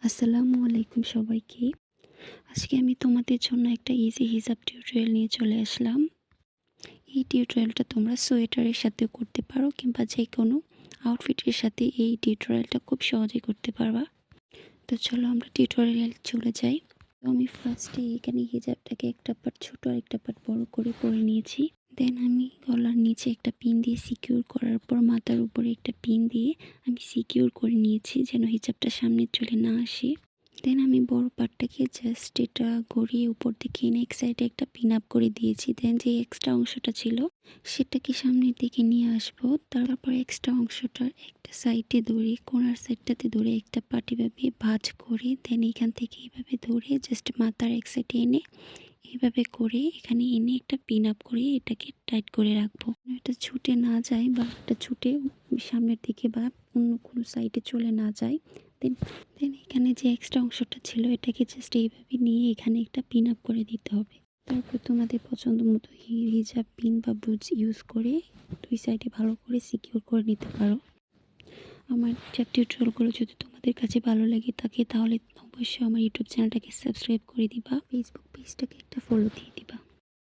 আসসালামু আলাইকুম সবাইকে। আজকে আমি তোমাদের জন্য একটা ইজি হিজাব টিউটোরিয়াল নিয়ে চলে আসলাম। এই টিউটোরিয়ালটা তোমরা সোয়েটারের সাথেও করতে পারো কিংবা যে কোনো আউটফিটের সাথে এই টিউটোরিয়ালটা খুব সহজেই করতে পারবা। তো চলো আমরা টিউটোরিয়াল চলে যাই। তো আমি ফার্স্টে এখানে হিজাবটাকে একটা পার্ট ছোট আর একটা পার্ট বড় করে পরে নিয়েছি। দেন আমি গলার নিচে একটা পিন দিয়ে সিকিউর করার পর মাথার উপরে একটা পিন দিয়ে আমি সিকিউর করে নিয়েছি যেন হিজাবটা সামনে চলে না আসে। দেন আমি বড় পার্টটাকে জাস্ট এটা গড়িয়ে উপর দিকে এনে এক সাইডে একটা পিন আপ করে দিয়েছি। দেন যে এক্সট্রা অংশটা ছিল সেটাকে সামনের দিকে নিয়ে আসবো। তারপর এক্সট্রা অংশটার একটা সাইডে ধরে কোণার সাইডটাতে ধরে একটা পাটি ভাবে ভাঁজ করে দেন এখান থেকে এইভাবে ধরে জাস্ট মাথার এক সাইডে এনে এইভাবে করে এখানে এনে একটা পিন আপ করে এটাকে টাইট করে রাখবো, এটা ছুটে না যায় বা এটা ছুটে সামনের দিকে বা অন্য কোনো সাইডে চলে না যায়। দেন এখানে যে এক্সট্রা অংশটা ছিল এটাকে জাস্ট এইভাবে নিয়ে এখানে একটা পিন আপ করে দিতে হবে। তারপর তোমাদের পছন্দ মতো হিজাব পিন বা বুজ ইউজ করে দুই সাইডে ভালো করে সিকিউর করে নিতে পারো। আমার হিজাব টিউটোরিয়ালগুলো যদি তোমাদের কাছে ভালো লাগে থাকে তাহলে অবশ্যই আমার ইউটিউব চ্যানেলটাকে সাবস্ক্রাইব করে দিবা, ফেসবুক পেজটাকে একটা ফলো দিয়ে দিবা।